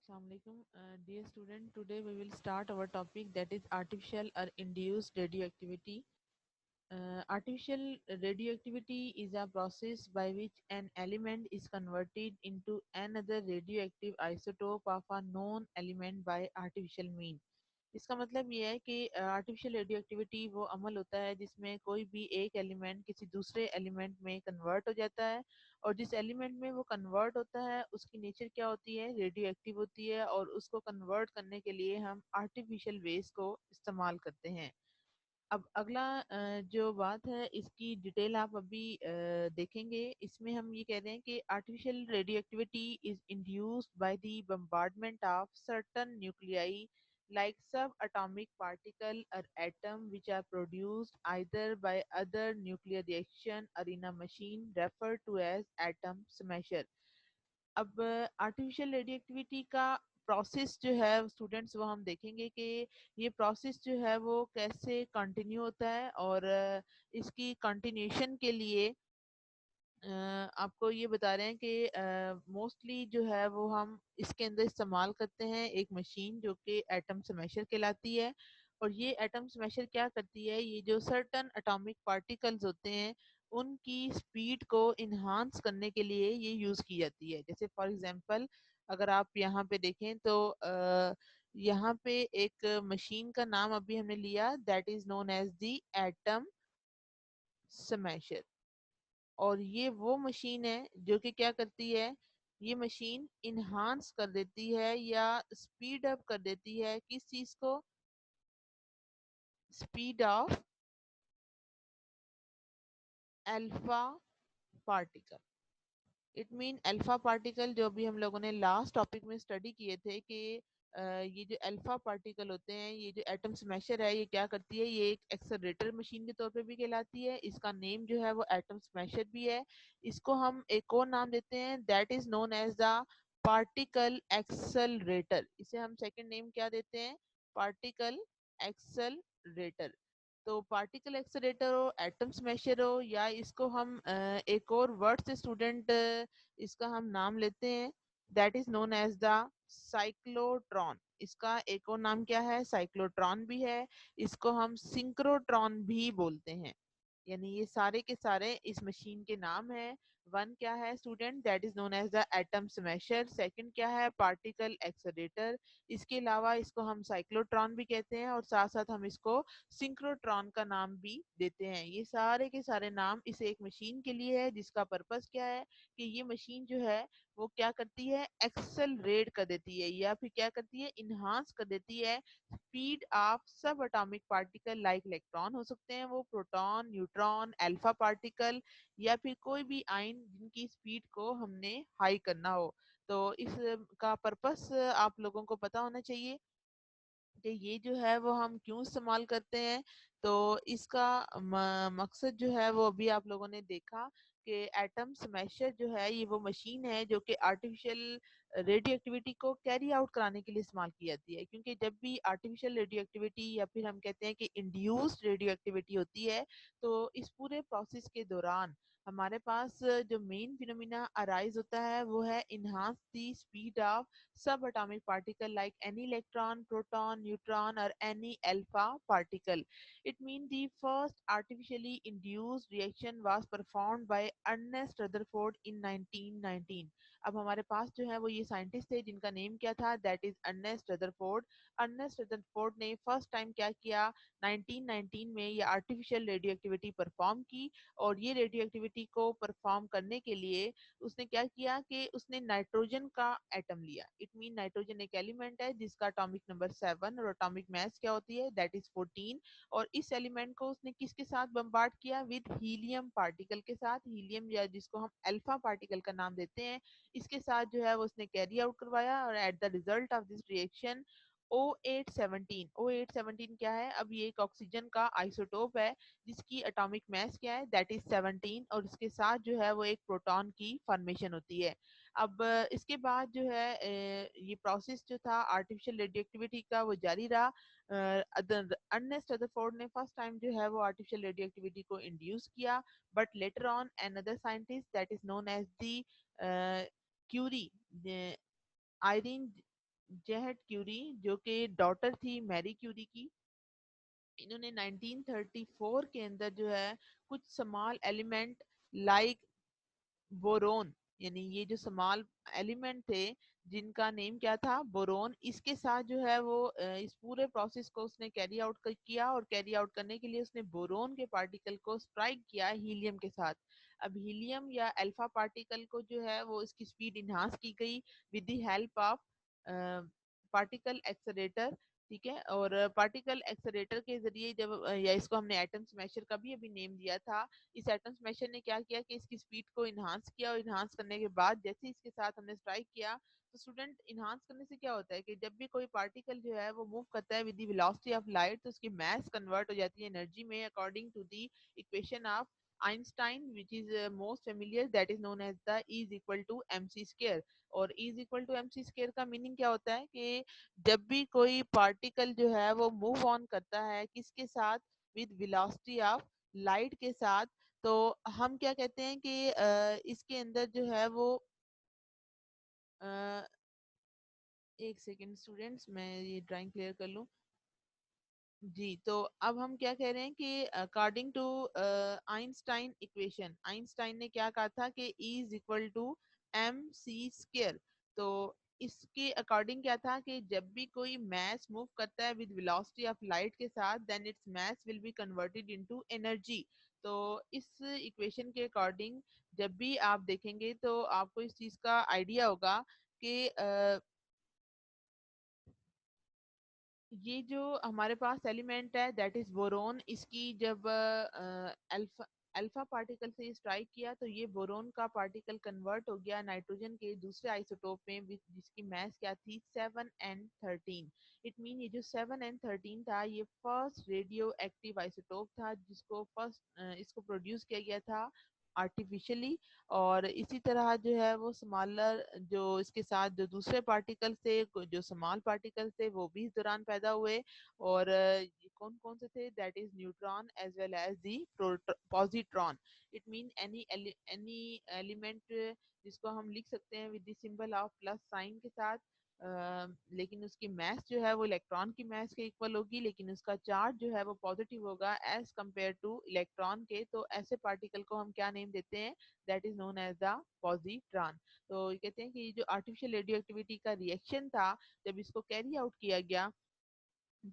Assalamualaikum, dear student. Today we will start our topic, that is artificial or induced radioactivity. Artificial radioactivity is a process by which an element is converted into another radioactive isotope of a known element by artificial mean. इसका मतलब ये है कि artificial radioactivity वो अमल होता है जिसमें कोई भी एक एलिमेंट किसी दूसरे एलिमेंट में कन्वर्ट हो जाता है, और जिस एलिमेंट में वो कन्वर्ट होता है उसकी नेचर क्या होती है, रेडियो एक्टिव होती है, और उसको कन्वर्ट करने के लिए हम आर्टिफिशियल वेज को इस्तेमाल करते हैं। अब अगला जो बात है इसकी डिटेल आप अभी देखेंगे। इसमें हम ये कह रहे हैं कि artificial radioactivity is induced by the bombardment of certain nuclei like subatomic particle or atom which are produced either by other nuclear reaction or in a machine referred to as atom smasher। अब artificial radioactivity का process जो है students वो हम देखेंगे कि ये process जो है वो कैसे कंटिन्यू होता है, और इसकी कंटिन्यूशन के लिए आपको ये बता रहे हैं कि मोस्टली जो है वो हम इसके अंदर इस्तेमाल करते हैं एक मशीन जो कि एटम स्मैशर कहलाती है। और ये एटम स्मैशर क्या करती है, ये जो सर्टन एटॉमिक पार्टिकल्स होते हैं उनकी स्पीड को इन्हांस करने के लिए ये यूज़ की जाती है। जैसे फॉर एग्जांपल अगर आप यहाँ पे देखें तो यहाँ पे एक मशीन का नाम अभी हमने लिया, that is known as the atom smasher. और ये वो मशीन है जो कि क्या करती है, ये मशीन इन्हांस कर देती है या स्पीड अप कर देती है किस चीज को, speed of alpha particle. It mean alpha particle जो भी हम लोगों ने लास्ट टॉपिक में स्टडी किए थे कि ये जो अल्फा पार्टिकल होते हैं, ये जो एटम स्मैशर है ये क्या करती है, ये एक एक्सेलरेटर मशीन के तौर पे भी कहलाती है। इसका नेम जो है वो एटम स्मैशर भी है। इसको हम एक और नाम देते हैं, that is known as the particle accelerator. इसे हम सेकंड नेम क्या देते हैं, पार्टिकल एक्सेलरेटर। तो पार्टिकल एक्सेलरेटर हो, एटम स्मैशर हो, या इसको हम एक और वर्ड से स्टूडेंट इसका हम नाम लेते हैं, that is known as the cyclotron. इसका एक और नाम क्या है, साइक्लोट्रॉन भी है। इसको हम सिंक्रोट्रॉन भी बोलते हैं। यानी ये सारे के सारे इस मशीन के नाम है। वन क्या है student, that is known as the atom smasher. Second क्या है, पार्टिकल एक्सेलरेटर। इसके अलावा इसको हम साइक्लोट्रॉन भी कहते हैं, और साथ साथ हम इसको सिंक्रोट्रॉन का नाम भी देते हैं। ये सारे के सारे नाम इस एक मशीन के लिए है जिसका पर्पस क्या है कि ये मशीन जो है वो क्या करती है, एक्सेलरेट कर देती है या फिर क्या करती है, इन्हांस कर देती है स्पीड ऑफ सब एटॉमिक पार्टिकल लाइक इलेक्ट्रॉन हो सकते हैं वो, प्रोटॉन, न्यूट्रॉन, अल्फा पार्टिकल, या फिर कोई भी आयन जिनकी स्पीड को हमने हाई करना हो। तो इस का पर्पस आप लोगों को पता होना चाहिए कि ये जो है वो हम क्यों इस्तेमाल करते हैं। तो इसका मकसद जो है वो अभी आप लोगों ने देखा कि एटम स्मैशर जो है ये वो मशीन है जो कि आर्टिफिशियल रेडियो एक्टिविटी को कैरी आउट कराने के लिए इस्तेमाल की जाती है। क्योंकि जब भी आर्टिफिशियल रेडियो एक्टिविटी या फिर हम कहते हैं कि इंड्यूस्ड रेडियो एक्टिविटी होती है, तो इस पूरे प्रोसेस के दौरान हमारे पास जो मेन फिनोमिना अराइज होता है वो है enhance the speed of subatomic particle like any electron, proton, neutron, or any alpha particle. It means the first artificially induced reaction was performed by Ernest Rutherford in 1919। अब हमारे पास जो है वो ये साइंटिस्ट थे जिनका नेम क्या था, that is Ernest Rutherford. Ernest Rutherford ने फर्स्ट टाइम क्या किया, 1919 में ये आर्टिफिशियल रेडियो एक्टिविटी परफॉर्म की। और ये रेडियो एक्टिविटी को परफॉर्म करने के लिए उसने क्या किया कि उसने नाइट्रोजन का एटम लिया। इट मीन नाइट्रोजन एक एलिमेंट है जिसका एटॉमिक नंबर 7 और एटॉमिक मास क्या होती है, दैट इज 14। और इस एलिमेंट को उसने किसके साथ बम्बार्ड किया, विद हीलियम पार्टिकल के साथ। हीलियम या जिसको हम अल्फा पार्टिकल का नाम देते हैं, इसके साथ जो है वो उसने कैरी आउट करवाया। और at the result of this reaction O817 क्या है, अब ये एक ऑक्सीजन का आइसोटोप है जिसकी एटॉमिक मास क्या है, दैट इज 17। और इसके साथ जो है वो एक प्रोटॉन की फॉर्मेशन होती है। अब इसके बाद जो है ये प्रोसेस जो था आर्टिफिशियल रेडियोएक्टिविटी का वो जारी रहा। अर्नेस्ट रदरफोर्ड ने फर्स्ट टाइम जो है वो आर्टिफिशियल रेडियोएक्टिविटी को इंड्यूस किया, but later on another scientist that is known as the Curie, Irene जेहेट क्यूरी जो कि डॉटर थी मैरी क्यूरी की, इन्होंने 1934 के अंदर जो है कुछ स्मॉल एलिमेंट लाइक बोरोन, यानी ये जो स्मॉल एलिमेंट थे जिनका नेम क्या था बोरोन, इसके साथ जो है वो इस पूरे प्रोसेस को उसने कैरी आउट किया और कैरी आउट करने के लिए उसने बोरोन के पार्टिकल को स्ट्राइक किया हीलियम के साथ। अब हीलियम या अल्फा पार्टिकल को जो है वो इसकी स्पीड इन्हांस की गई with the help of particle accelerator. ठीक है, और पार्टिकल एक्सेलरेटर के जरिए जब या इसको हमने एटम स्मैशर का भी अभी नेम दिया था, इस एटम स्मैशर ने क्या किया कि इसकी स्पीड को इन्हांस किया, और इन्हांस करने के बाद जैसे ही इसके साथ हमने स्ट्राइक किया, तो स्टूडेंट इन्हांस करने से क्या होता है कि जब भी कोई पार्टिकल जो है वो मूव करता है with the velocity of light, तो उसकी मास कन्वर्ट हो जाती है एनर्जी में according to the equation of Einstein which is most familiar, that is known as the E is equal to mc square। और E is equal to mc square का meaning क्या होता है कि जब भी कोई पार्टिकल जो है वो मूव ऑन करता है किसके साथ, विद वेलोसिटी ऑफ लाइट के साथ, तो हम क्या कहते हैं कि इसके अंदर जो है वो अ, एक सेकेंड स्टूडेंट्स, मैं ये ड्राइंग क्लियर कर लूँ। जी, तो अब हम क्या कह रहे हैं कि अकॉर्डिंग टू आइंस्टाइन इक्वेशन, आइंस्टाइन ने क्या कहा था कि E is equal to M C square. तो इसके अकॉर्डिंग क्या था कि जब भी कोई मास मूव करता है विद वेलोसिटी ऑफ लाइट के साथ, then its mass will be converted into energy. तो इस इक्वेशन के अकॉर्डिंग जब भी आप देखेंगे तो आपको इस चीज का आइडिया होगा कि ये जो हमारे पास एलिमेंट है दैट इज बोरोन, इसकी जब अल्फा अल्फा पार्टिकल से स्ट्राइक किया तो ये बोरोन का पार्टिकल कन्वर्ट हो गया नाइट्रोजन के दूसरे आइसोटोप में जिसकी मास क्या थी 7n13। इट मीन ये जो 7n13 था ये फर्स्ट रेडियो एक्टिव आइसोटोप था जिसको फर्स्ट इसको प्रोड्यूस किया गया था आर्टिफिशियली। और इसी तरह जो है वो स्मॉलर जो इसके साथ जो दूसरे पार्टिकल थे, जो स्मॉल पार्टिकल थे वो भी इस दौरान पैदा हुए। और ये कौन कौन से थे, that is neutron as well as the positron. It mean any element जिसको हम लिख सकते हैं with the symbol of plus sign के साथ, लेकिन उसकी मास जो है वो इलेक्ट्रॉन की मास के इक्वल होगी, लेकिन उसका चार्ज जो है वो पॉजिटिव होगा एज कंपेयर टू इलेक्ट्रॉन के। तो ऐसे पार्टिकल को हम क्या नेम देते हैं, that is known as the positron. तो ये कहते हैं कि जो आर्टिफिशियल रेडियो एक्टिविटी का रिएक्शन था जब इसको कैरी आउट किया गया,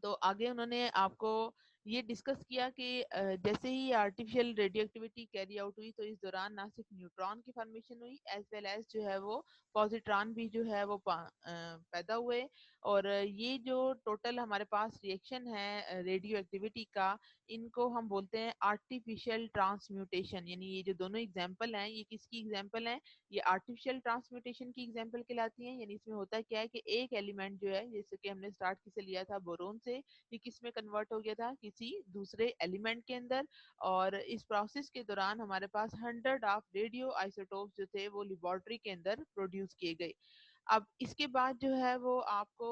तो आगे उन्होंने आपको ये डिस्कस किया कि जैसे ही artificial radioactivity carry out हुई तो इस दौरान ना सिर्फ न्यूट्रॉन की फॉर्मेशन हुई एज वेल एज जो है वो पॉजिट्रॉन भी जो है वो पैदा हुए। और ये जो टोटल हमारे पास रिएक्शन है रेडियो एक्टिविटी का, इनको हम बोलते हैं आर्टिफिशियल ट्रांसम्यूटेशन। यानी ये जो दोनों एग्जाम्पल हैं ये किसकी एग्जाम्पल हैं, ये आर्टिफिशियल ट्रांसम्यूटेशन की एग्जाम्पल कहलाती हैं। यानी इसमें होता क्या है कि एक एलिमेंट जो है, जैसे कि हमने स्टार्ट किसे लिया था बोरोन से, ये किस में कन्वर्ट हो गया था किसी दूसरे एलिमेंट के अंदर। और इस प्रोसेस के दौरान हमारे पास 100 ऑफ रेडियो आइसोटोप जो थे वो लेबोरेटरी के अंदर प्रोड्यूस किए गए। अब इसके बाद जो है वो आपको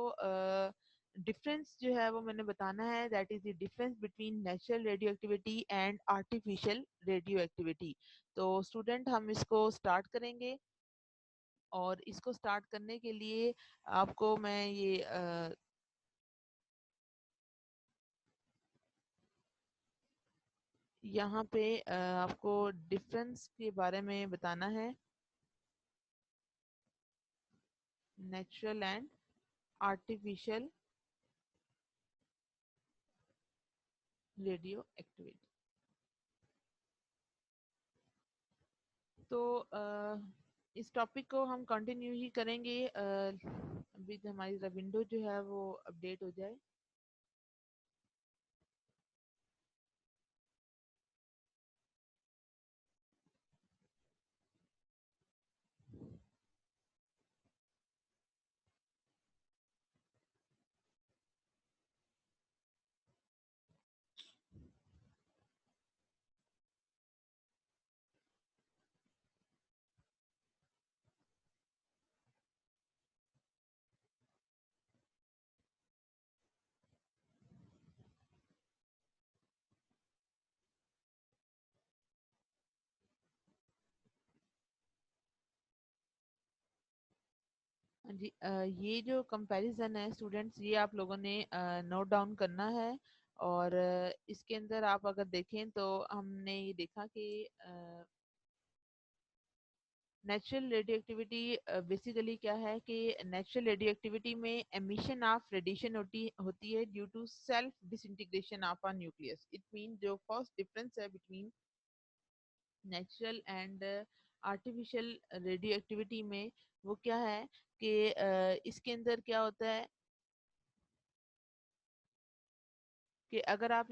डिफरेंस जो है वो मैंने बताना है, that is the difference between natural radio activity and artificial radio activity. तो स्टूडेंट हम इसको स्टार्ट करेंगे, और इसको स्टार्ट करने के लिए आपको मैं ये यहाँ पे आपको डिफरेंस के बारे में बताना है, natural and artificial radio activity. तो इस टॉपिक को हम कंटिन्यू ही करेंगे अभी हमारी विंडो जो है वो अपडेट हो जाए। जी ये जो कंपैरिजन है स्टूडेंट्स, ये आप लोगों ने नोट डाउन करना है। और इसके अंदर आप अगर देखें तो हमने ये देखा कि नेचुरल रेडियो एक्टिविटी बेसिकली क्या है कि नेचुरल रेडियो एक्टिविटी में एमिशन ऑफ रेडिएशन होती है due to self disintegration of a nucleus. It mean जो फर्स्ट डिफरेंस है between natural and artificial radioactivity में वो क्या है कि इसके अंदर क्या होता है कि अगर आप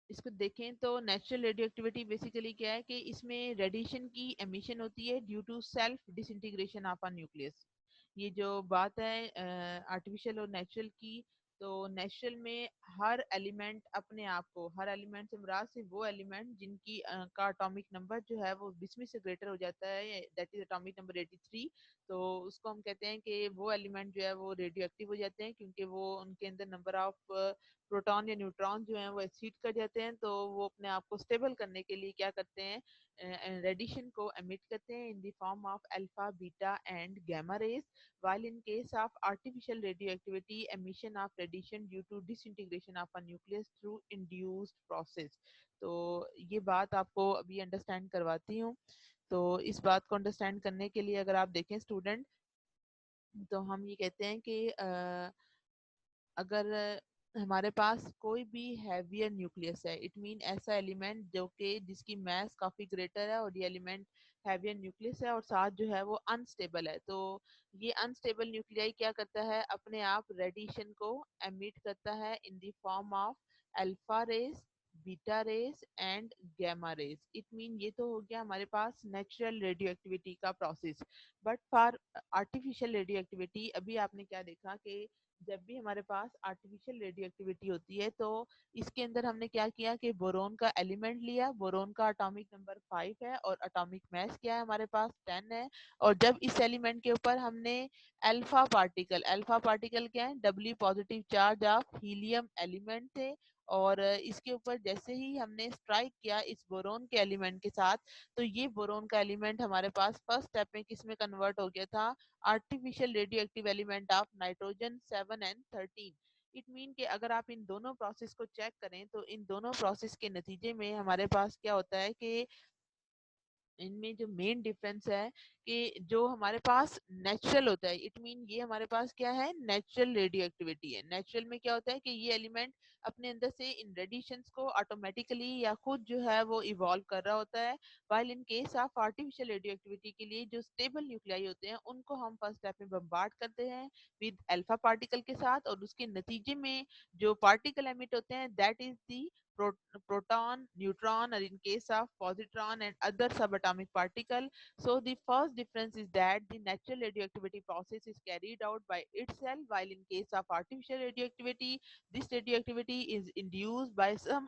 इसको देखें तो नेचुरल रेडियो एक्टिविटी बेसिकली क्या है कि इसमें रेडिएशन की एमिशन होती है due to self disintegration of a nucleus. ये जो बात है आर्टिफिशियल और नेचुरल की, तो नेचुरल में हर एलिमेंट से मुराद सिर्फ वो एलिमेंट जिनकी का एटॉमिक नंबर जो है वो 20 से ग्रेटर हो जाता है, दैट इज एटॉमिक नंबर 83। तो उसको हम कहते हैं कि वो एलिमेंट जो है वो रेडियो एक्टिव हो जाते हैं, क्योंकि वो उनके अंदर नंबर ऑफ प्रोटॉन या न्यूट्रॉन जो हैं वो एक्सीड कर जाते हैं। तो वो अपने आप को स्टेबल करने के लिए क्या करते हैं, रेडिएशन को एमिट करते हैं इन the form of alpha beta and gamma raise. while in case of artificial radioactivity emission of radiation due to disintegration of a nucleus through induced process। तो ये बात आपको अभी अंडरस्टैंड करवाती हूँ। तो इस बात को अंडरस्टैंड करने के लिए अगर आप देखें स्टूडेंट, तो हम ये कहते हैं कि अगर हमारे पास कोई भी हैवियर न्यूक्लियस है, इट मीन ऐसा एलिमेंट जो कि जिसकी मास काफी ग्रेटर है और ये एलिमेंट हैवियर न्यूक्लियस है और साथ जो है वो अनस्टेबल है, तो ये अनस्टेबल न्यूक्लियाई क्या करता है, अपने आप रेडिएशन को एमिट करता है in the form of alpha rays, beta rays and gamma rays. It mean ये तो हो गया हमारे पास नेचुरल रेडियो एक्टिविटी का process. But for artificial radioactivity अभी आपने क्या देखा कि जब भी हमारे पास आर्टिफिशियल रेडियो एक्टिविटी होती है तो इसके अंदर हमने क्या किया कि बोरोन का एलिमेंट लिया, बोरोन का एटॉमिक नंबर 5 है और एटॉमिक मास क्या है हमारे पास 10 है। और जब इस एलिमेंट के ऊपर हमने अल्फा पार्टिकल क्या है, W positive charge of helium element थे, और इसके ऊपर जैसे ही हमने स्ट्राइक किया इस बोरोन के एलिमेंट के साथ, तो ये बोरोन का एलिमेंट हमारे पास फर्स्ट स्टेप में किस में कन्वर्ट हो गया था, artificial radioactive element of nitrogen 7 and 13। It mean कि अगर आप इन दोनों प्रोसेस को चेक करें तो इन दोनों प्रोसेस के नतीजे में हमारे पास क्या होता है कि इनमें जो मेन डिफरेंस है कि जो हमारे पास नेचुरल होता है, इट मीन ये हमारे पास क्या है, नेचुरल रेडियो एक्टिविटी है। नेचुरल में क्या होता है कि ये एलिमेंट अपने अंदर से इन रेडिएशंस को ऑटोमेटिकली या खुद जो है वो इवॉल्व कर रहा होता है। While in case of artificial radio activity के लिए जो स्टेबल न्यूक्लियाई होते हैं उनको हम फर्स्ट स्टेप में बम्बार्ड करते हैं विद अल्फा पार्टिकल के साथ, और उसके नतीजे में जो पार्टिकल एमिट होते हैं that is the proton, neutron, or in case of positron and other subatomic particle. So the first difference is that the natural radioactivity process is carried out by itself, while in case of artificial radioactivity, this radioactivity is induced by uh,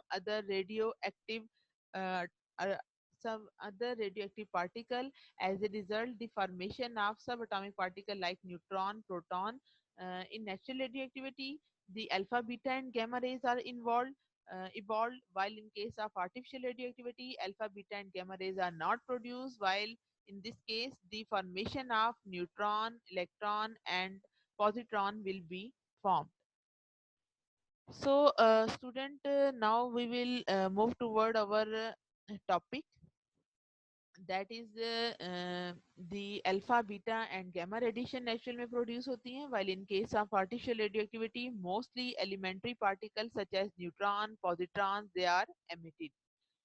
uh, some other radioactive particle. As a result, the formation of subatomic particle like neutron, proton. In natural radioactivity, the alpha, beta, and gamma rays are evolved, while in case of artificial radioactivity, alpha, beta, and gamma rays are not produced, while in this case, the formation of neutron, electron, and positron will be formed. So, student, now we will move toward our topic, that is the alpha, beta, and gamma radiation natural में produce होती हैं, while in case of artificial radioactivity, mostly elementary particles such as neutron, positrons, they are emitted.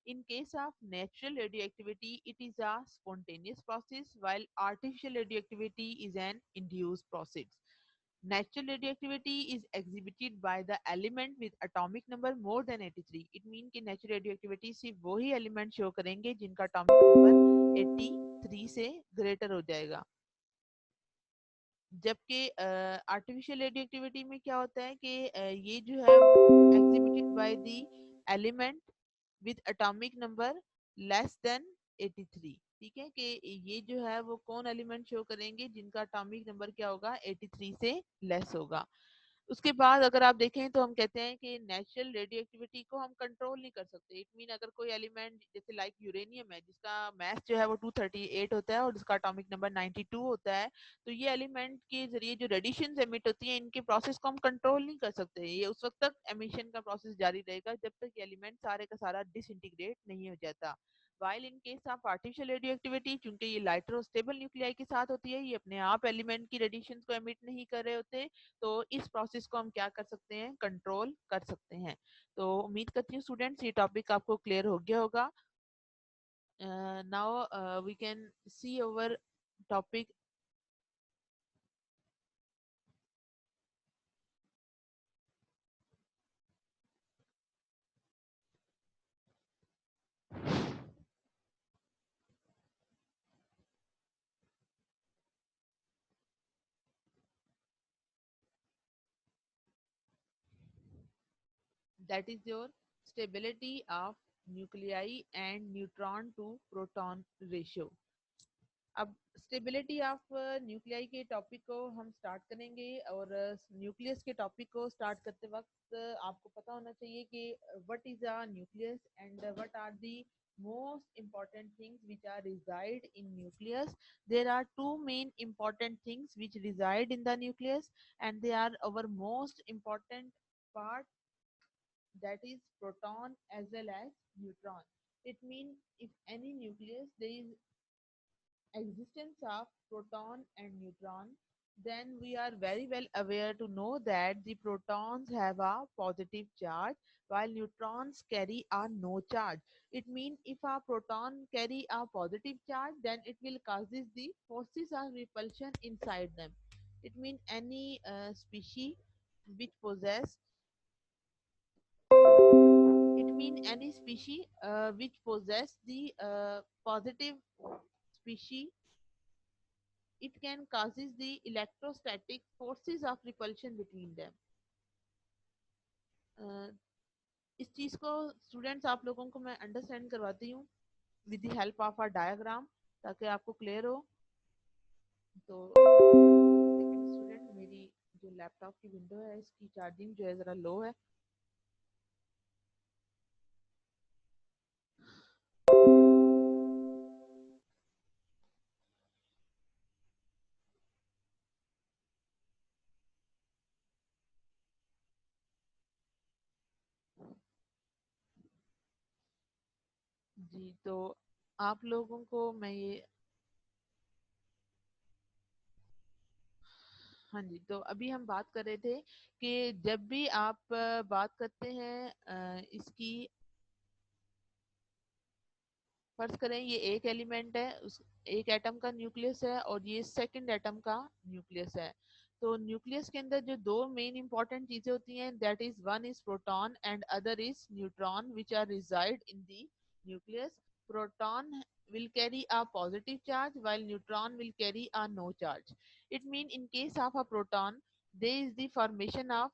In case of natural radioactivity, it is a spontaneous process, while artificial radioactivity is an induced process. Natural radioactivity is exhibited by the element with atomic number more than 83. It means कि natural radioactivity सिर्फ वही element show करेंगे जिनका atomic number 83 से greater हो जाएगा। जबकि artificial radioactivity में क्या होता है कि ये जो है exhibited by the element with atomic number less than 83। ठीक है कि ये जो है वो कौन एलिमेंट शो करेंगे जिनका एटॉमिक नंबर क्या होगा, 83 से लेस होगा। उसके बाद अगर आप देखें तो हम कहते हैं कि नेचुरल रेडियो एक्टिविटी को हम कंट्रोल नहीं कर सकते। इट मीन अगर कोई एलिमेंट जैसे लाइक यूरेनियम है जिसका मास जो है वो 238 होता है और जिसका एटॉमिक नंबर 92 होता है, तो ये एलिमेंट के जरिए जो रेडिएशन एमिट होती है इनके प्रोसेस को हम कंट्रोल नहीं कर सकते। ये उस वक्त तक एमिशन का प्रोसेस जारी रहेगा जब तक ये एलिमेंट सारे का सारा डिसइंटीग्रेट नहीं हो जाता। While in case of artificial radio activity, चूंकि ये लाइटर और स्टेबल न्यूक्लियाई के साथ होती है, ये अपने आप एलिमेंट की रेडिएशन को एमिट नहीं कर रहे होते, तो इस प्रोसेस को हम क्या कर सकते हैं, कंट्रोल कर सकते हैं। तो उम्मीद करती हूँ स्टूडेंट्स ये टॉपिक आपको क्लियर हो गया होगा। Now we can see over topic. That is your stability of nuclei and neutron to proton ratio. अब स्टेबिलिटी ऑफ न्यूक्लियाई के टॉपिक को हम स्टार्ट करेंगे, और न्यूक्लियस के टॉपिक को स्टार्ट करते वक्त आपको पता होना चाहिए कि what is a nucleus and what are the most important things which are reside in nucleus. There are two main important things which reside in the nucleus, and they are our most important part, that is proton as well as neutron. It means if any nucleus there is existence of proton and neutron, then we are very well aware to know that the protons have a positive charge while neutrons carry a no charge. It means if a proton carry a positive charge, then it will causes the forces of repulsion inside them. It means any species which possess it mean any species which possess the positive species, it can causes the electrostatic forces of repulsion between them. uh, इस चीज को students आप लोगों को मैं understand करवाती हूँ with the help of a diagram, ताकि आपको क्लियर हो। तो सेकंड स्टूडेंट, मेरी जो लैपटॉप की विंडो है इसकी चार्जिंग जो है जरा लो है। जी, तो आप लोगों को मैं ये, हाँ जी, तो अभी हम बात कर रहे थे कि जब भी आप बात करते हैं इसकी, फर्ज करें ये एक एलिमेंट है, उस एक एटम का न्यूक्लियस है और ये सेकंड एटम का न्यूक्लियस है। तो न्यूक्लियस के अंदर जो दो मेन इंपॉर्टेंट चीजें होती हैं, that is one is proton and other is neutron which are resided in the nucleus. Proton will carry a positive charge while neutron will carry a no charge. It means in case of a proton there is the formation of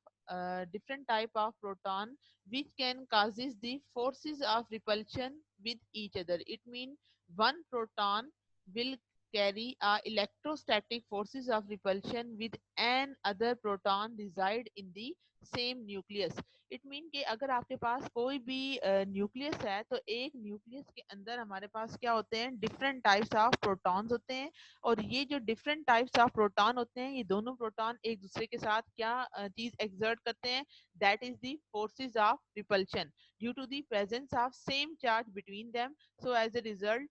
different type of proton which can causes the forces of repulsion with each other. It means one proton will carry electrostatic forces of repulsion with an other proton reside in the same nucleus. It mean कि अगर आपके पास कोई भी nucleus है, तो एक nucleus के अंदर हमारे पास क्या होते हैं, डिफरेंट टाइप्स ऑफ प्रोटॉन्स होते हैं। और ये जो डिफरेंट टाइप्स ऑफ प्रोटॉन होते हैं, ये दोनों प्रोटॉन एक दूसरे के साथ क्या चीज एक्सर्ट करते हैं, that is the forces of repulsion due to the presence of same charge between them. So as a result,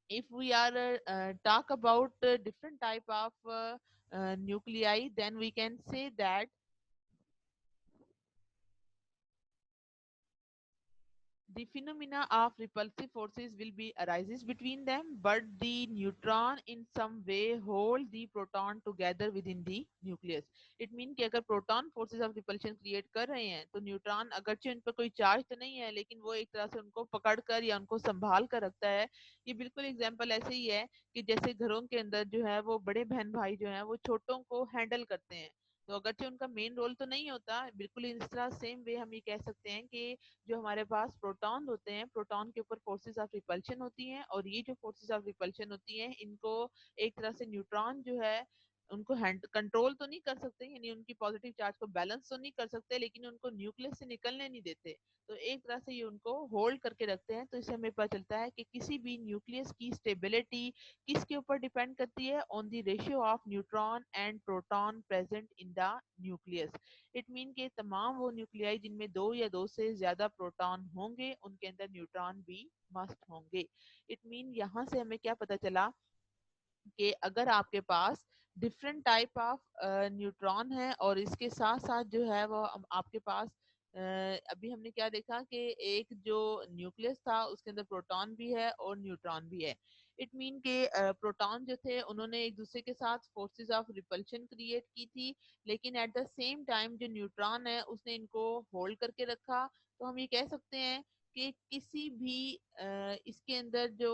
if we are talk about different type of nuclei, then we can say that the phenomena of repulsive forces will be arises between them, but the neutron in some way hold the proton together within the nucleus. It mean कि अगर proton forces of repulsion create कर रहे हैं, तो neutron अगरचे उन पर कोई चार्ज तो नहीं है, लेकिन वो एक तरह से उनको पकड़ कर या उनको संभाल कर रखता है। ये बिल्कुल एग्जाम्पल ऐसे ही है कि जैसे घरों के अंदर जो है वो बड़े बहन भाई जो है वो छोटों को हैंडल करते हैं, तो अगरचे उनका मेन रोल तो नहीं होता, बिल्कुल इस तरह सेम वे हम ये कह सकते हैं कि जो हमारे पास प्रोटॉन होते हैं, प्रोटॉन के ऊपर फोर्सेस ऑफ रिपल्शन होती हैं, और ये जो फोर्सेस ऑफ रिपल्शन होती हैं इनको एक तरह से न्यूट्रॉन जो है उनको हैंड कंट्रोल तो नहीं कर सकते, यानी उनकी पॉजिटिव चार्ज को बैलेंस तो नहीं कर सकते, लेकिन उनको न्यूक्लियस से निकलने नहीं देते। तो एक तरह से ये उनको होल्ड करके रखते हैं। तो इससे हमें पता चलता है कि किसी भी न्यूक्लियस की स्टेबिलिटी किसके ऊपर डिपेंड करती है, on the ratio of neutron and proton present in the nucleus. It mean के तमाम वो न्यूक्लियाई जिनमें दो या दो से ज्यादा प्रोटॉन होंगे उनके अंदर न्यूट्रॉन भी मस्ट होंगे। इट मीन यहाँ से हमें क्या पता चला कि अगर आपके पास डिफरेंट टाइप ऑफ न्यूट्रॉन है और इसके साथ साथ जो है वो आपके पास अभी हमने क्या देखा कि एक जो न्यूक्लियस था उसके अंदर प्रोटॉन भी है और न्यूट्रॉन भी है। इट मीन के प्रोटॉन जो थे उन्होंने एक दूसरे के साथ फोर्सेस ऑफ रिपल्शन क्रिएट की थी, लेकिन एट द सेम टाइम जो न्यूट्रॉन है उसने इनको होल्ड करके रखा। तो हम ये कह सकते हैं कि किसी भी इसके अंदर जो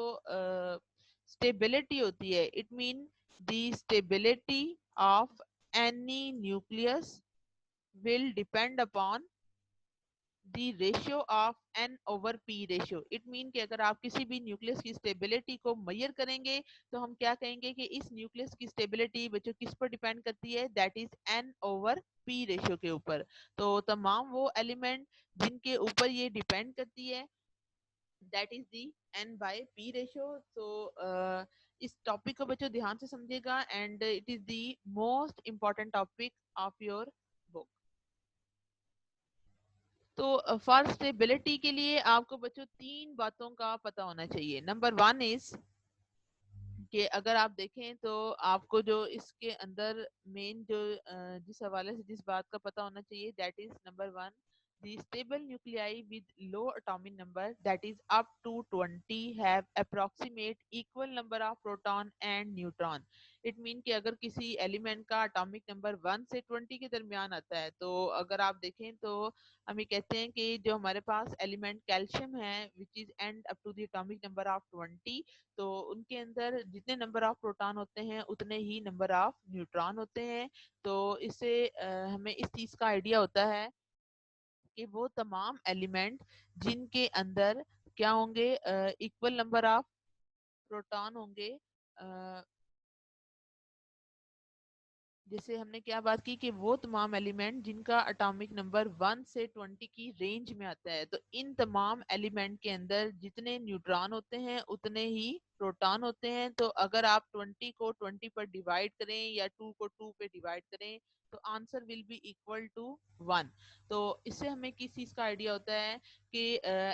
स्टेबिलिटी होती है, it mean the stability of any nucleus will depend upon the ratio of n over p ratio। It mean कि अगर आप किसी भी न्यूक्लियस की स्टेबिलिटी को मेजर करेंगे तो हम क्या कहेंगे कि इस न्यूक्लियस की स्टेबिलिटी बच्चों किस पर डिपेंड करती है, that is n over p ratio के ऊपर। तो तमाम वो एलिमेंट जिनके ऊपर ये डिपेंड करती है that is the n by p ratio. तो इस टॉपिक को बच्चों ध्यान से समझिएगा and it is the most important topic of your book. तो फॉर स्टेबिलिटी के लिए आपको बच्चों तीन बातों का पता होना चाहिए। नंबर वन इज कि अगर आप देखें तो आपको जो इसके अंदर मेन जो जिस हवाले से जिस बात का पता होना चाहिए that is number one, the stable nuclei with low atomic number that is up to 20 have approximate equal number of proton and neutron। It mean कि अगर किसी एलिमेंट का एटॉमिक नंबर 1 से 20 के दरमियान आता है, तो अगर आप देखें तो हम ये कहते हैं कि जो हमारे पास एलिमेंट कैल्शियम है which is end up to the atomic number of 20, तो उनके अंदर जितने नंबर ऑफ प्रोटॉन होते हैं उतने ही नंबर ऑफ न्यूट्रॉन होते हैं। तो इससे हमें इस चीज का आइडिया होता है कि वो तमाम एलिमेंट जिनके अंदर क्या होंगे, इक्वल नंबर ऑफ प्रोटॉन होंगे। जैसे हमने क्या बात की कि वो तमाम एलिमेंट जिनका एटॉमिक नंबर 1 से 20 की रेंज में आता है, तो इन तमाम एलिमेंट के अंदर जितने न्यूट्रॉन होते हैं उतने ही प्रोटॉन होते हैं। तो अगर आप 20 को 20 पर डिवाइड करें या 2 को 2 पे डिवाइड करें तो answer will be equal to 1। तो इससे हमें किस चीज का आइडिया होता है कि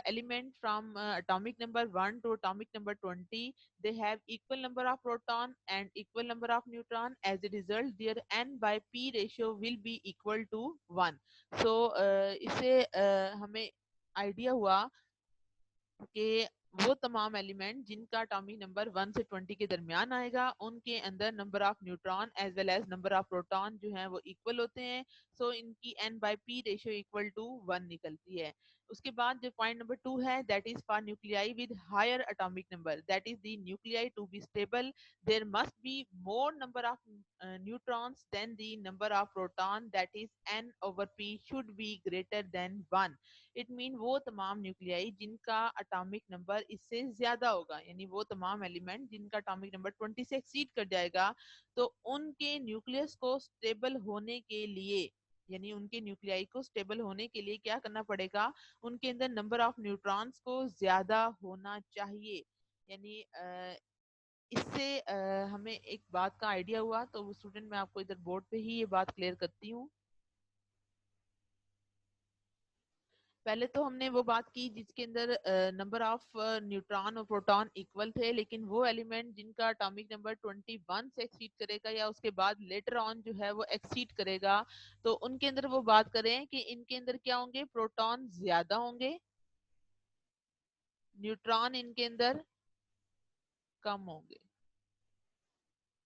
element from atomic number 1 to atomic number 20 they have equal number of proton and equal number of neutron, as a result their n by p ratio will be equal to 1। so इससे हमें idea हुआ कि वो तमाम element जिनका atomic number 1 से 20 के दरमियान आएगा उनके अंदर number of neutron as well as number of proton जो है वो इक्वल होते हैं। सो इनकी n by p ratio equal to 1 निकलती है। उसके बाद जो पॉइंट नंबर 2 है that is for nuclei with higher atomic number, that is the nuclei to be stable there must be more number of neutrons than the number of proton, that is n over p should be greater than 1। It mean वो तमाम nuclei जिनका atomic number इससे ज्यादा होगा, यानी वो तमाम element जिनका एटॉमिक नंबर 20 से एक्सीड कर जाएगा, तो उनके न्यूक्लियस को स्टेबल होने के लिए, यानी उनके न्यूक्लियाई को स्टेबल होने के लिए क्या करना पड़ेगा, उनके अंदर नंबर ऑफ न्यूट्रॉन्स को ज्यादा होना चाहिए। यानी इससे हमें एक बात का आइडिया हुआ। तो स्टूडेंट मैं आपको इधर बोर्ड पे ही ये बात क्लियर करती हूँ। पहले तो हमने वो बात की जिसके अंदर नंबर ऑफ न्यूट्रॉन और प्रोटॉन इक्वल थे, लेकिन वो एलिमेंट जिनका एटॉमिक नंबर 21 से एक्सीड करेगा या उसके बाद लेटर ऑन जो है वो एक्सीड करेगा, तो उनके अंदर वो बात करें कि इनके अंदर क्या होंगे, प्रोटॉन ज्यादा होंगे, न्यूट्रॉन इनके अंदर कम होंगे।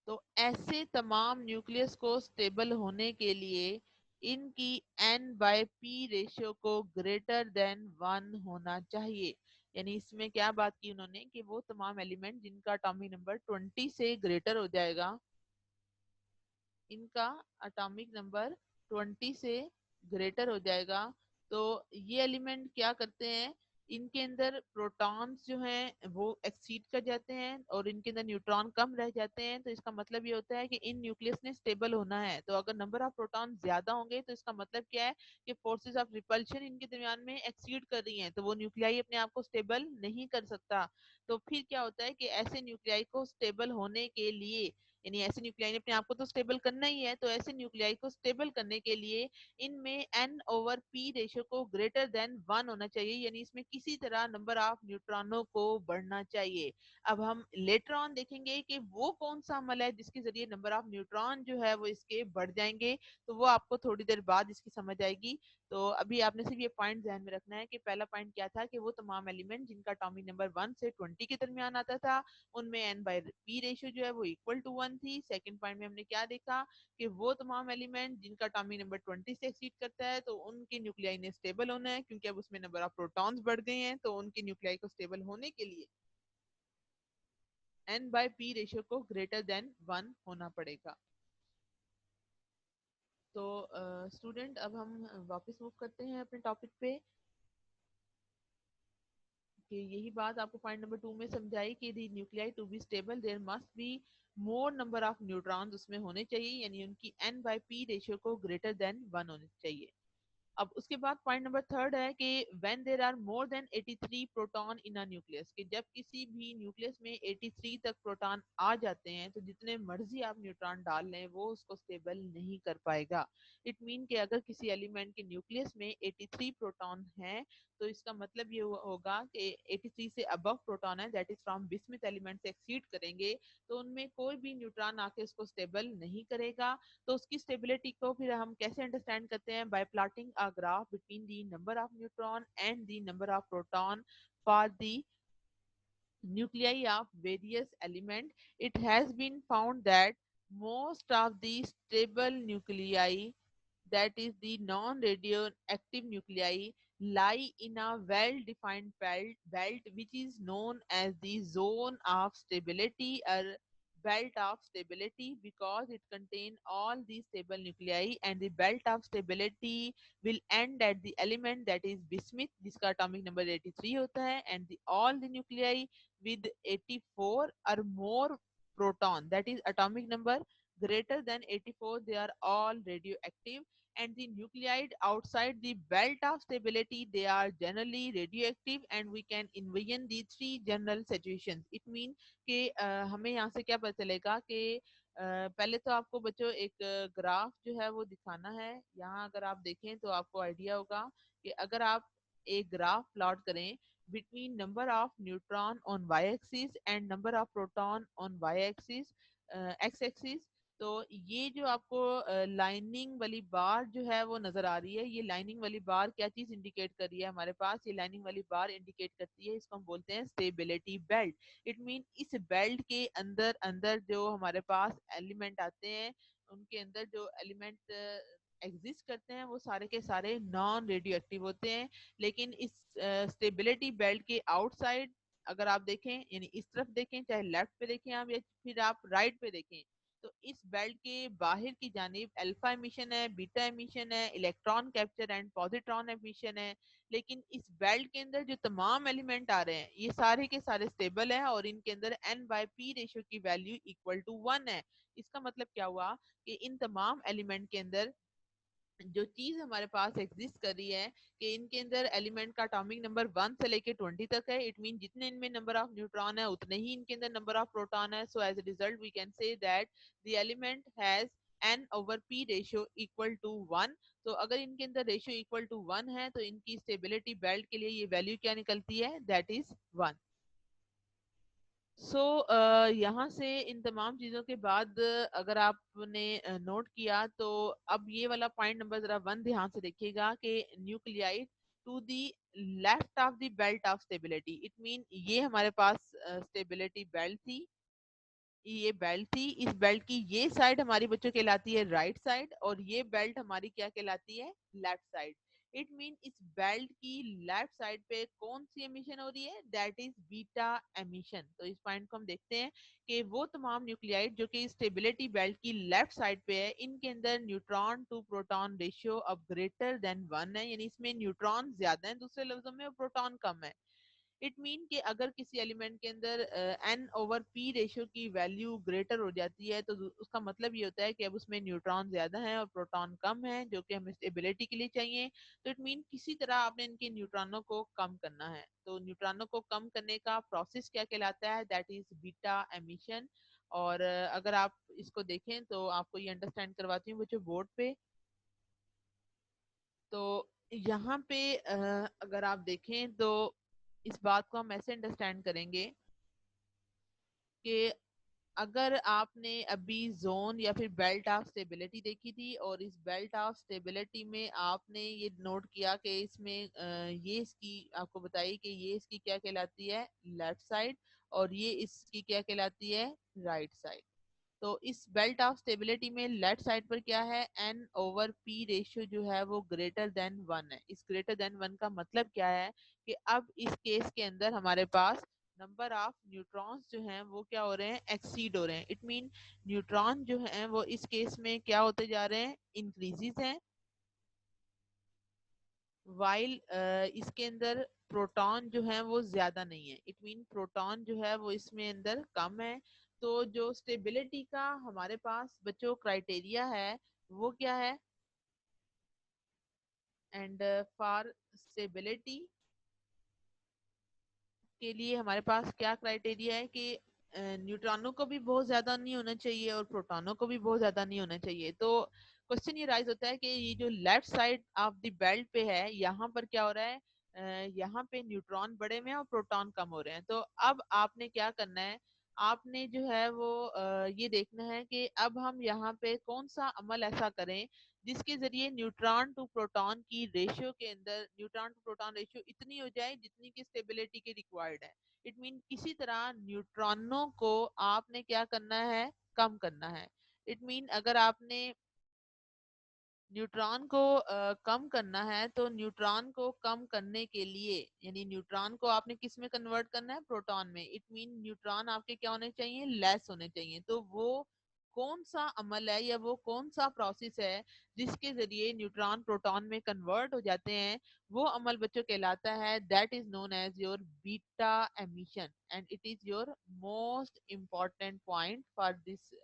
तो ऐसे तमाम न्यूक्लियस को स्टेबल होने के लिए इनकी n बाय p रेशियो को ग्रेटर देन 1 होना चाहिए। यानी इसमें क्या बात की उन्होंने कि वो तमाम एलिमेंट जिनका एटॉमिक नंबर 20 से ग्रेटर हो जाएगा, इनका एटॉमिक नंबर 20 से ग्रेटर हो जाएगा, तो ये एलिमेंट क्या करते हैं, इनके अंदर प्रोटॉन्स जो हैं वो एक्सीड कर जाते हैं और इनके अंदर न्यूट्रॉन कम रह जाते हैं। तो इसका मतलब ये होता है कि इन न्यूक्लियस ने स्टेबल होना है। तो अगर नंबर ऑफ प्रोटॉन ज्यादा होंगे तो इसका मतलब क्या है कि फोर्सेस ऑफ रिपल्शन इनके दरमियान में एक्सीड कर रही हैं, तो वो न्यूक्लियाई अपने आप को स्टेबल नहीं कर सकता। तो फिर क्या होता है कि ऐसे न्यूक्लियाई को स्टेबल होने के लिए, यानी ऐसे न्यूक्लियाई ने अपने आप को तो स्टेबल करना ही है, तो ऐसे न्यूक्लियाई को स्टेबल करने के लिए इनमें N/P रेशियो को ग्रेटर देन 1 होना चाहिए, यानी इसमें किसी तरह नंबर ऑफ न्यूट्रॉनों को बढ़ना चाहिए। अब हम लेटर ऑन देखेंगे कि वो कौन सा अमल है जिसके जरिए नंबर ऑफ न्यूट्रॉन जो है वो इसके बढ़ जाएंगे, तो वो आपको थोड़ी देर बाद इसकी समझ आएगी। तो अभी आपने सिर्फ ये पॉइंट ध्यान में रखना है कि पहला पॉइंट क्या था कि वो तमाम एलिमेंट जिनका एटॉमिक नंबर 1 से 20 के दरमियान आता था उनमें N/P रेशियो जो है वो इक्वल टू 1 थी। सेकंड पॉइंट में हमने क्या देखा कि वो तमाम एलिमेंट जिनका एटॉमिक नंबर 20 से एक्सीड करता है तो उनके न्यूक्लियाई ने स्टेबल होना है, क्योंकि अब उसमें नंबर ऑफ प्रोटॉन्स बढ़ गए हैं, तो उनके न्यूक्लियाई को स्टेबल होने के लिए N/P रेशियो को ग्रेटर देन 1 होना पड़ेगा। तो स्टूडेंट अब हम वापस मूव करते हैं अपने टॉपिक पे कि यही बात आपको पॉइंट नंबर 2 में समझाई कि the nuclei to be stable there must be more number of neutrons उसमें होने चाहिए, यानी उनकी N/P रेशियो को ग्रेटर देन 1 होनी चाहिए। अब उसके बाद पॉइंट नंबर थर्ड है कि when there are more than 83 proton in a nucleus, कि जब किसी भी न्यूक्लियस में 83 तक प्रोटॉन आ जाते हैं तो जितने मर्जी आप न्यूट्रॉन डाल लें वो उसको स्टेबल नहीं कर पाएगा। इट मीन कि अगर किसी एलिमेंट के न्यूक्लियस में 83 प्रोटॉन हैं तो इसका मतलब ये होगा कि 83 से अबव प्रोटॉन है, that is from bismuth element से एक्सीड करेंगे, तो उनमें कोई भी न्यूट्रॉन आके उसको स्टेबल नहीं करेगा। तो उसकी स्टेबिलिटी को फिर हम कैसे अंडरस्टैंड करते हैं? Bye plotting a graph between the number of neutron and the number of proton for the nuclei of various element. It has been found that most of the stable nuclei, that is the non-radioactive nuclei, lie in a well-defined belt which is known as the zone of stability or belt of stability, because it contains all the stable nuclei, and the belt of stability will end at the element that is bismuth जिसका atomic number 83 होता है, and all the nuclei with 84 or more proton, that is atomic number greater than 84, they are all radioactive, and the nuclide outside the belt of stability, they are generally radioactive, and we can envision the three general situations. It means कि हमें यहाँ से क्या पता चलेगा कि पहले तो आपको बच्चों एक ग्राफ जो है वो दिखाना है। यहाँ अगर आप देखें तो आपको आइडिया होगा कि अगर आप एक ग्राफ प्लॉट करें between number of neutron on y-axis and number of proton on y-axis, x-axis, तो ये जो आपको लाइनिंग वाली बार जो है वो नजर आ रही है, ये लाइनिंग वाली बार क्या चीज इंडिकेट कर रही है हमारे पास? ये लाइनिंग वाली बार इंडिकेट करती है, इसको हम बोलते हैं स्टेबिलिटी बेल्ट। इट मीन इस बेल्ट के अंदर अंदर जो हमारे पास एलिमेंट आते हैं, उनके अंदर जो एलिमेंट एग्जिस्ट करते हैं वो सारे के सारे नॉन रेडियो एक्टिव होते हैं। लेकिन इस स्टेबिलिटी बेल्ट के आउटसाइड अगर आप देखें, यानी इस तरफ देखें, चाहे लेफ्ट पे देखें आप या फिर आप राइट पे देखें, तो इस बेल्ट के बाहर की जानिब अल्फा एमिशन है, बीटा एमिशन है, electron capture and positron emission है। लेकिन इस बेल्ट के अंदर जो तमाम एलिमेंट आ रहे हैं ये सारे के सारे स्टेबल हैं और इनके अंदर N/P रेशियो की वैल्यू इक्वल टू 1 है। इसका मतलब क्या हुआ कि इन तमाम एलिमेंट के अंदर जो चीज हमारे पास एग्जिस्ट कर रही है कि इनके अंदर एलिमेंट का एटॉमिक नंबर 1 से लेके 20 तक है। इट मीन जितने इनमें नंबर ऑफ न्यूट्रॉन है उतने ही इनके अंदर नंबर ऑफ प्रोटॉन है। So as a result we can say that the element has N/P ratio equal to 1। तो अगर इनके अंदर रेशियो इक्वल टू 1 है तो इनकी स्टेबिलिटी बेल्ट के लिए ये वैल्यू क्या निकलती है? That is 1। सो यहाँ से इन तमाम चीज़ों के बाद अगर आपने नोट किया तो अब ये वाला पॉइंट नंबर जरा 1 ध्यान से देखिएगा कि nuclide to the left of the belt of stability. It mean ये हमारे पास स्टेबिलिटी बेल्ट थी, ये बेल्ट थी, इस बेल्ट की ये साइड हमारी बच्चों कहलाती है राइट साइड और ये बेल्ट हमारी क्या कहलाती है? Left side. इट मीन इस बेल्ट की लेफ्ट साइड पे कौन सी एमिशन हो रही है, दैट इज बीटा एमिशन। तो इस पॉइंट को हम देखते हैं कि वो तमाम न्यूक्लियाइड जो कि स्टेबिलिटी बेल्ट की लेफ्ट साइड पे है, इनके अंदर न्यूट्रॉन टू प्रोटॉन रेशियो अब ग्रेटर देन 1 है, यानी इसमें न्यूट्रॉन ज्यादा है दूसरे लफ्जों में, और प्रोटॉन कम है। इट मीन कि अगर किसी एलिमेंट के अंदर एन ओवर पी रेशियो की वैल्यू ग्रेटर हो जाती है तो उसका मतलब ये होता है कि अब उसमें न्यूट्रॉन ज्यादा है और प्रोटॉन कम है, जो कि हमें स्टेबिलिटी के लिए चाहिए। तो इट मीन किसी तरह आपने इनके न्यूट्रॉनों को कम करना है। तो न्यूट्रॉनों को कम करने का प्रोसेस क्या कहलाता है, दैट इज बीटा एमिशन। और अगर आप इसको देखें तो आपको ये अंडरस्टैंड करवाती हूँ बच्चों बोर्ड पे। तो यहाँ पे अगर आप देखें तो इस बात को हम ऐसे अंडरस्टैंड करेंगे कि अगर आपने अभी जोन या फिर बेल्ट ऑफ स्टेबिलिटी देखी थी, और इस बेल्ट ऑफ स्टेबिलिटी में आपने ये नोट किया कि इसमें ये इसकी आपको बताई कि ये इसकी क्या कहलाती है, लेफ्ट साइड, और ये इसकी क्या कहलाती है, राइट साइड। तो इस बेल्ट ऑफ स्टेबिलिटी में लेफ्ट साइड पर क्या है, एन ओवर पी रेशियो जो है वो ग्रेटर देन 1 है। इस ग्रेटर देन 1 का मतलब क्या है कि अब इस केस के अंदर हमारे पास नंबर ऑफ न्यूट्रॉन्स जो हैं वो क्या हो रहे हैं, एक्सीड हो रहे हैं। इट मीन न्यूट्रॉन जो हैं वो इस केस में क्या होते जा रहे हैं, इंक्रीजेस हैं, वाइल इसके अंदर प्रोटॉन जो है वो ज्यादा नहीं है। इट मीन प्रोटॉन जो है वो इसमें अंदर कम है। तो जो स्टेबिलिटी का हमारे पास बच्चों क्राइटेरिया है वो क्या है, एंड फॉर स्टेबिलिटी के लिए हमारे पास क्या क्राइटेरिया है कि न्यूट्रॉनों को भी बहुत ज्यादा नहीं होना चाहिए और प्रोटॉनों को भी बहुत ज्यादा नहीं होना चाहिए। तो क्वेश्चन ये राइज होता है कि ये जो left side of the belt पे है, यहाँ पर क्या हो रहा है, यहाँ पे न्यूट्रॉन बड़े में और प्रोटॉन कम हो रहे हैं। तो अब आपने क्या करना है, आपने जो है वो ये देखना है कि अब हम यहाँ पे कौन सा अमल ऐसा करें जिसके जरिए न्यूट्रॉन टू प्रोटॉन की रेशियो के अंदर न्यूट्रॉन टू प्रोटॉन रेशियो इतनी हो जाए जितनी की स्टेबिलिटी के रिक्वायर्ड है। इट मीन किसी तरह न्यूट्रॉनों को आपने क्या करना है, कम करना है। इट मीन अगर आपने न्यूट्रॉन को कम करना है तो न्यूट्रॉन को कम करने के लिए यानी न्यूट्रॉन को आपने किस में कन्वर्ट करना है, प्रोटॉन में। इट मीन न्यूट्रॉन आपके क्या होने चाहिए, लेस होने चाहिए। तो वो कौन सा अमल है या वो कौन सा प्रोसेस है जिसके जरिए न्यूट्रॉन प्रोटॉन में कन्वर्ट हो जाते हैं, वो अमल बच्चों कहलाता है, that is known as your beta emission. And it is your most important point for this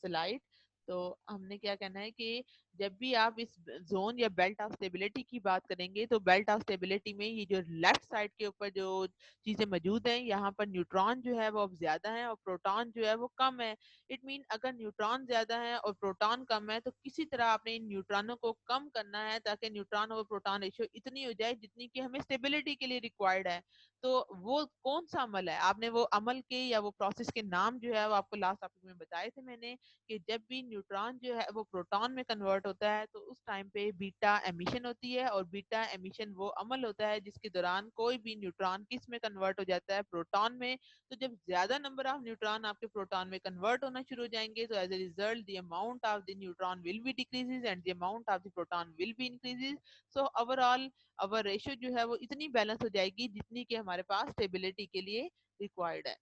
slide. तो हमने क्या कहना है कि जब भी आप इस जोन या बेल्ट ऑफ स्टेबिलिटी की बात करेंगे तो बेल्ट ऑफ स्टेबिलिटी में ये जो लेफ्ट साइड के ऊपर जो चीजें मौजूद हैं, यहाँ पर न्यूट्रॉन जो है वो अब ज्यादा है और प्रोटॉन जो है वो कम है। इट मीन अगर न्यूट्रॉन ज्यादा है और प्रोटॉन कम है तो किसी तरह आपने इन न्यूट्रॉनों को कम करना है ताकि न्यूट्रॉन और प्रोटॉन रेशियो इतनी हो जाए जितनी कि हमें स्टेबिलिटी के लिए रिक्वायर्ड है। तो वो कौन सा अमल है, आपने वो अमल के या वो प्रोसेस के नाम जो है वो आपको लास्ट टॉपिक में बताए थे मैंने, कि जब भी न्यूट्रॉन जो है वो प्रोटॉन में कन्वर्ट होता है तो उस टाइम पे बीटा एमिशन होती है। और बीटा एमिशन वो अमल होता है जिसके दौरान कोई भी न्यूट्रॉन किस में कन्वर्ट हो जाता है, प्रोटॉन में। तो जब ज्यादा नंबर ऑफ न्यूट्रॉन आपके प्रोटॉन में कन्वर्ट होना शुरू हो जाएंगे तो as a result the amount of the neutron will be decreases and the amount of the proton will be increases. So overall our ratio जो है वो इतनी बैलेंस हो जाएगी जितनी कि हमारे पास स्टेबिलिटी के लिए रिक्वायर्ड है।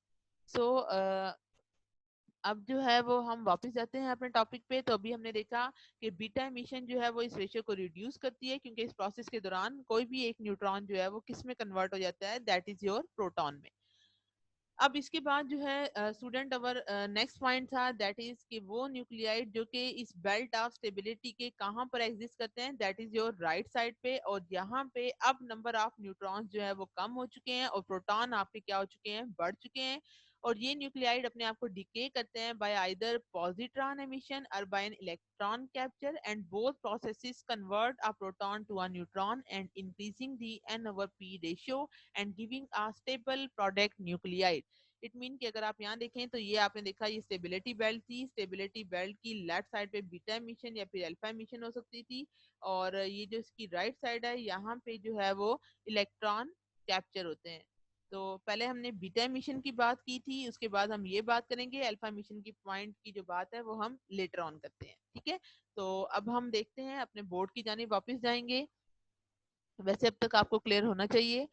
सो अब जो है वो हम वापस जाते हैं अपने टॉपिक पे। तो अभी हमने देखा कि बीटा एमिशन जो है वो इस रेशियो को रिड्यूस करती है क्योंकि इस प्रोसेस के दौरान कोई भी एक न्यूट्रॉन जो है वो किस में कन्वर्ट हो जाता है, दैट इज योर प्रोटॉन में। अब इसके बाद जो है स्टूडेंट अवर नेक्स्ट पॉइंट था, दैट इज कि वो न्यूक्लियाइड जो कि इस बेल्ट ऑफ स्टेबिलिटी के कहाँ पर एग्जिस्ट करते हैं, that is your right side पे। और यहाँ पे अब नंबर ऑफ न्यूट्रॉन्स जो है वो कम हो चुके हैं और प्रोटॉन आपके क्या हो चुके हैं, बढ़ चुके हैं। और ये न्यूक्लियाइड अपने आप को डिके करते हैं बाय आइदर पॉजिट्रॉन एमिशन और by an electron capture, and both processes convert a proton to a neutron and increasing the N over P ratio and giving a stable product nuclide. It mean कि अगर आप यहाँ देखें तो ये आपने देखा ये स्टेबिलिटी बेल्ट थी, स्टेबिलिटी बेल्ट की लेफ्ट साइड पे बीटा एमिशन या फिर अल्फा एमिशन हो सकती थी, और ये जो इसकी राइट साइड है यहाँ पे जो है वो इलेक्ट्रॉन कैप्चर होते हैं। तो पहले हमने बीटा एमिशन की बात की थी, उसके बाद हम ये बात करेंगे अल्फा एमिशन की पॉइंट की जो बात है वो हम लेटर ऑन करते हैं, ठीक है। तो अब हम देखते हैं अपने बोर्ड की जानिब वापस जाएंगे। वैसे अब तक आपको क्लियर होना चाहिए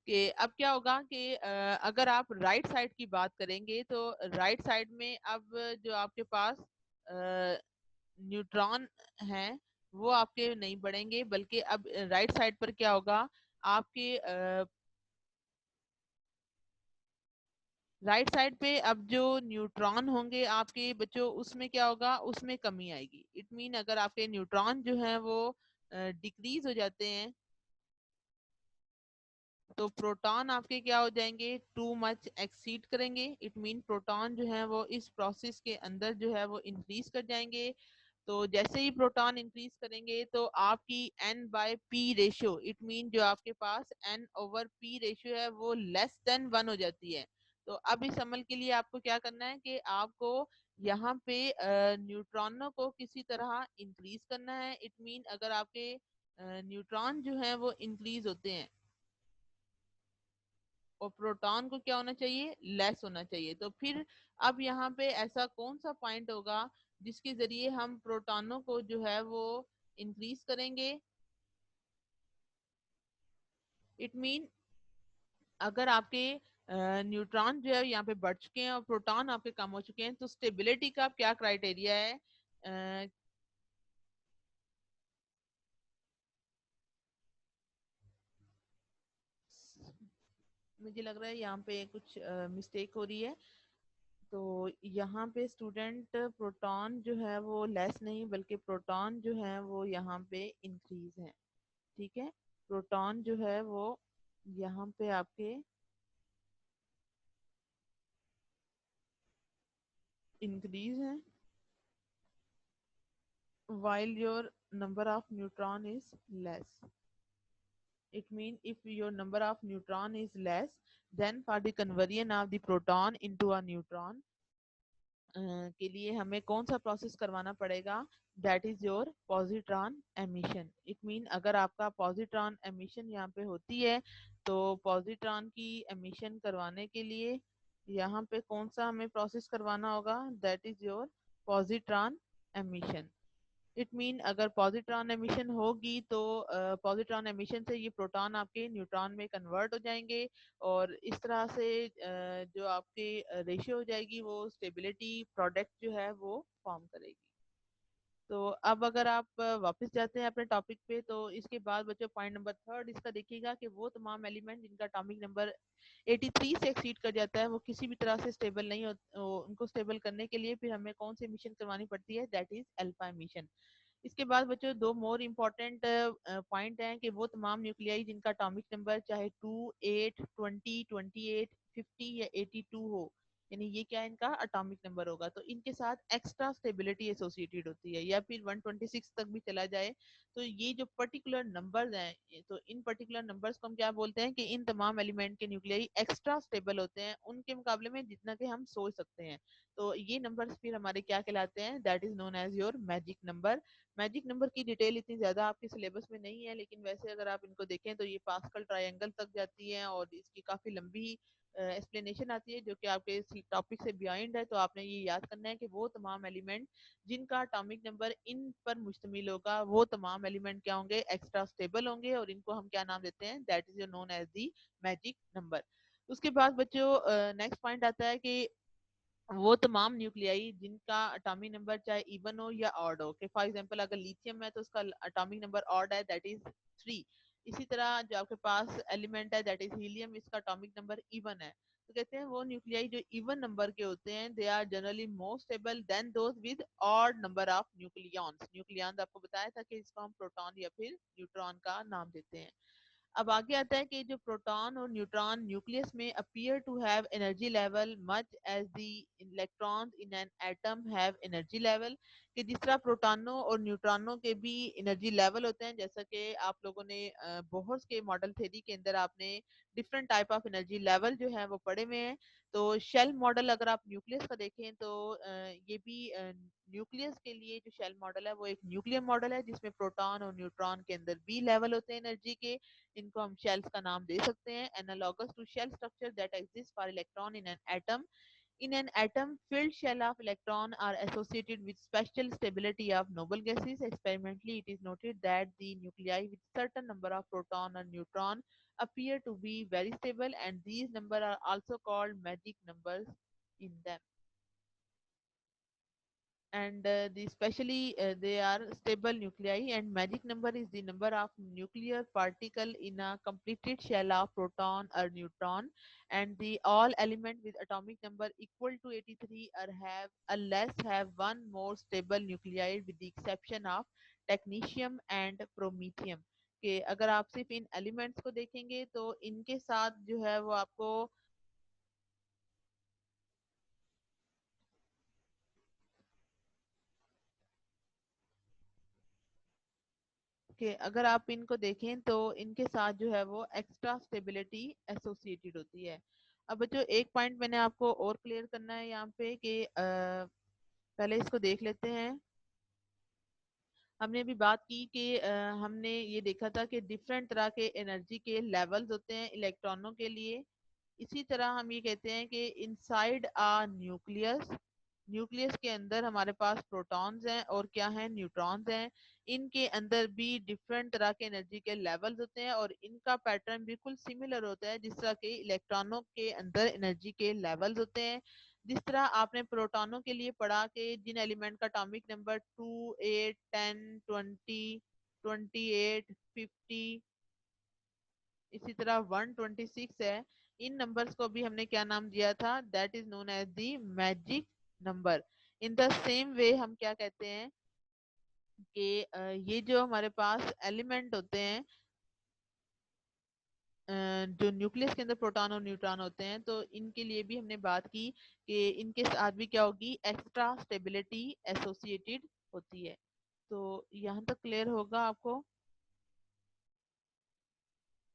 कि अब क्या होगा कि अगर आप राइट साइड की बात करेंगे तो राइट साइड में अब जो आपके पास न्यूट्रॉन हैं वो आपके नहीं बढ़ेंगे, बल्कि अब राइट साइड पर क्या होगा, आपके राइट साइड पे अब जो न्यूट्रॉन होंगे आपके बच्चों, उसमें क्या होगा, उसमें कमी आएगी। इट मीन अगर आपके न्यूट्रॉन जो हैं वो डिक्रीज हो जाते हैं तो प्रोटॉन आपके क्या हो जाएंगे, टू मच एक्सीड करेंगे। इट मीन प्रोटॉन जो है वो इस प्रोसेस के अंदर जो है वो इंक्रीज कर जाएंगे। तो जैसे ही प्रोटॉन इंक्रीज करेंगे तो आपकी n by p ratio, it mean जो आपके पास n ओवर p रेशियो है वो लेस देन 1 हो जाती है। तो अब इस अमल के लिए आपको क्या करना है कि आपको यहाँ पे न्यूट्रॉनों को किसी तरह इंक्रीज करना है। इट मीन अगर आपके न्यूट्रॉन जो है वो इंक्रीज होते हैं और प्रोटॉन को क्या होना चाहिए, लेस होना चाहिए, तो फिर अब यहाँ पे ऐसा कौन सा पॉइंट होगा जिसके जरिए हम प्रोटॉनों को जो है वो इंक्रीज करेंगे। इट मीन अगर आपके न्यूट्रॉन जो है यहाँ पे बढ़ चुके हैं और प्रोटॉन आपके कम हो चुके हैं तो स्टेबिलिटी का क्या क्राइटेरिया है। अ, मुझे लग रहा है यहाँ पे कुछ मिस्टेक हो रही है। तो यहाँ पे स्टूडेंट प्रोटॉन जो है वो लेस नहीं बल्कि प्रोटॉन जो है वो यहाँ पे इंक्रीज है। ठीक है, प्रोटॉन जो है वो यहाँ पे आपके इंक्रीज है while your number of neutron is less. It means if your number of neutron is less, then for the conversion of the proton into a neutron के लिए हमें कौन सा प्रोसेस करवाना पड़ेगा, that is your positron emission. It mean अगर आपका positron emission यहाँ पे होती है तो पॉजिट्रॉन की एमिशन करवाने के लिए यहाँ पे कौन सा हमें प्रोसेस करवाना होगा, that is your positron emission. It mean अगर पॉजिट्रॉन एमिशन होगी तो पॉजिट्रॉन एमिशन से ये प्रोटॉन आपके न्यूट्रॉन में कन्वर्ट हो जाएंगे और इस तरह से जो आपके रेशियो हो जाएगी वो स्टेबिलिटी प्रोडक्ट जो है वो फॉर्म करेगी। तो अब अगर आप वापस जाते हैं अपने टॉपिक पे तो इसके बाद बच्चों पॉइंट नंबर थर्ड इसका देखिएगा कि वो तमाम एलिमेंट जिनका एटॉमिक नंबर 83 से एक्सीड कर जाता है वो किसी भी तरह से स्टेबल नहीं हो, उनको स्टेबल करने के लिए फिर हमें कौन सी मिशन करवानी पड़ती है, दैट इज अल्फा मिशन। इसके बाद बच्चों दो मोर इम्पोर्टेंट पॉइंट हैं कि वो तमाम न्यूक्लियाई जिनका एटॉमिक नंबर चाहे 2, 8, 20, 28, 50 या 82 हो, यानी ये क्या इनका एटॉमिक नंबर होगा, तो इनके साथ एक्स्ट्रा स्टेबिलिटी एसोसिएटेड होती है, या फिर 126 तक भी चला जाए तो ये जो पर्टिकुलर नंबर्स हैं तो इन पर्टिकुलर नंबर्स को हम क्या बोलते हैं कि इन तमाम एलिमेंट के न्यूक्लियाई एक्स्ट्रा स्टेबल होते हैं उनके मुकाबले में जितना कि हम सोच सकते हैं। तो ये नंबर्स फिर हमारे क्या कहलाते हैं, that is known as your magic number. Magic number की डिटेल इतनी ज्यादा आपके सिलेबस में नहीं है, लेकिन वैसे अगर आप इनको देखें तो ये पास्कल ट्रायंगल तक जाती है और इसकी काफी लंबी एक्सप्लेनेशन आती है जो कि आपके इस टॉपिक से बियॉन्ड है। तो आपने ये याद करना है कि वो तमाम एलिमेंट जिनका एटॉमिक नंबर इन पर मुश्तमिल होगा वो तमाम एलिमेंट क्या होंगे, एक्स्ट्रा स्टेबल होंगे और इनको हम क्या नाम देते हैं, that is known as the magic number. उसके बाद बच्चों नेक्स्ट पॉइंट आता है कि वो तमाम न्यूक्लियाई जिनका अटॉमिक नंबर चाहे इवन हो या ऑड हो, कि फॉर एग्जांपल अगर लिथियम है तो उसका अटॉमिक नंबर ऑड है, दैट इज 3। इसी तरह जो आपके पास एलिमेंट है दैट इज हीलियम, इसका अटॉमिक नंबर इवन है। तो कहते हैं वो न्यूक्लियाई जो इवन नंबर के होते हैं they are generally more stable than those with odd number of nucleons. Nucleons आपको बताया था कि इसको हम प्रोटॉन या फिर न्यूट्रॉन का नाम देते हैं। अब आगे आता है कि जो प्रोटॉन और न्यूट्रॉन न्यूक्लियस में appear to have energy level much as the electrons in an atom have energy level, कि जिस तरह प्रोटॉनों और न्यूट्रॉनों के भी एनर्जी लेवल होते हैं, जैसा कि आप लोगों ने बोहर्स के मॉडल थ्योरी के अंदर आपने different type of energy level जो है वो पढ़े हुए हैं। तो शेल मॉडल अगर आप न्यूक्लियस का देखें तो ये भी न्यूक्लियस के लिए जो शेल मॉडल है वो एक न्यूक्लियर मॉडल है जिसमें प्रोटॉन और न्यूट्रॉन के अंदर भी लेवल होते हैं एनर्जी के। इनको हम शेल्स का नाम दे सकते हैं, analogous to shell structure that exist for electron in an atom. In an atom, filled shell of electron are associated with special stability of noble gases. Experimentally, it is noted that the nuclei with certain number of proton and neutron appear to be very stable, and these numbers are also called magic numbers in them. And especially they are stable nuclei, and magic number is the number of nuclear particle in a completed shell of proton or neutron, and the all element with atomic number equal to 83 or have unless have one more stable nuclei with the exception of technetium and promethium के अगर आप सिर्फ इन elements को देखेंगे तो इनके साथ जो है वो आपको कि अगर आप इनको देखें तो इनके साथ जो है वो एक्स्ट्रा स्टेबिलिटी एसोसिएटेड होती है। अब बच्चों एक पॉइंट मैंने आपको और क्लियर करना है यहाँ पे कि पहले इसको देख लेते हैं। हमने अभी बात की कि हमने ये देखा था कि डिफरेंट तरह के एनर्जी के लेवल्स होते हैं इलेक्ट्रॉनों के लिए। इसी तरह हम ये कहते हैं कि इनसाइड आ न्यूक्लियस, न्यूक्लियस के अंदर हमारे पास प्रोटॉन्स हैं और क्या है न्यूट्रॉन्स हैं। इनके अंदर भी डिफरेंट तरह के एनर्जी के लेवल्स होते हैं और इनका पैटर्न बिल्कुल सिमिलर होता है जिस तरह के इलेक्ट्रॉनों के अंदर एनर्जी के लेवल्स होते हैं। जिस तरह आपने प्रोटॉनों के लिए पढ़ा कि जिन एलिमेंट का एटॉमिक नंबर 2, 8, 10, 20, 28, 50, इसी तरह 126 है, इन नंबर्स को भी हमने क्या नाम दिया था, that is known as the magic number. In the same way हम क्या कहते हैं कि ये जो हमारे पास एलिमेंट होते हैं जो न्यूक्लियस के अंदर प्रोटॉन और न्यूट्रॉन होते हैं, तो इनके लिए भी हमने बात की कि इनके साथ भी क्या होगी, एक्स्ट्रा स्टेबिलिटी एसोसिएटेड होती है। तो यहाँ तक क्लियर होगा आपको।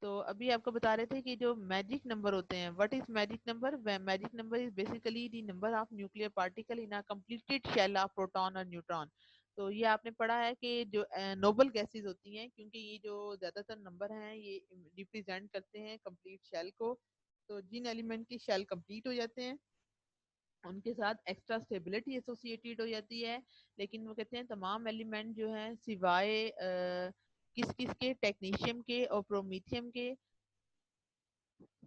तो अभी आपको बता रहे थे कि जो मैजिक नंबर होते हैं, what is magic number? Magic number is basically the number of nuclear particle in a completed shell of proton और न्यूट्रॉन। तो ये आपने पढ़ा है कि जो नोबल गैसेस होती हैं, क्योंकि ये जो ज्यादातर नंबर हैं ये रिप्रेजेंट करते हैं कंप्लीट शेल को। तो जिन एलिमेंट की शेल कंप्लीट हो जाते हैं उनके साथ एक्स्ट्रा स्टेबिलिटी एसोसिएटेड हो जाती है। लेकिन वो कहते हैं तमाम एलिमेंट जो हैं सिवाय किस किस के, टेक्नीशियम के और प्रोमीथियम के,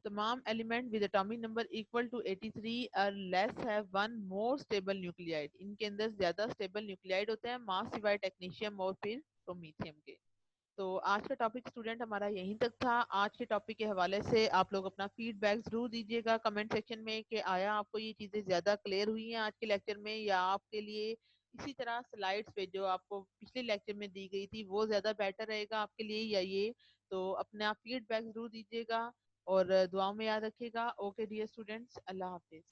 तमाम element with atomic number equal to 83 और less have one more stable nuclide. इनके अंदर ज्यादा स्टेबल न्यूक्लियाइड होते हैं मास सिवाय टेक्नीशियम और फिर प्रोमीथियम के। तो आज का टॉपिक स्टूडेंट हमारा यहीं तक था। आज के टॉपिक के हवाले से आप लोग अपना फीडबैक जरूर दीजिएगा कमेंट सेक्शन में कि आया आपको ये चीज़ें ज़्यादा क्लियर हुई हैं आज के लेक्चर में, या आपके लिए इसी तरह स्लाइड्स पे जो आपको पिछले लेक्चर में दी गई थी वो ज़्यादा बेटर रहेगा आपके लिए या ये। तो अपना फीडबैक जरूर दीजिएगा और दुआओं में याद रखिएगा। ओके डियर स्टूडेंट्स, अल्लाह हाफिज़।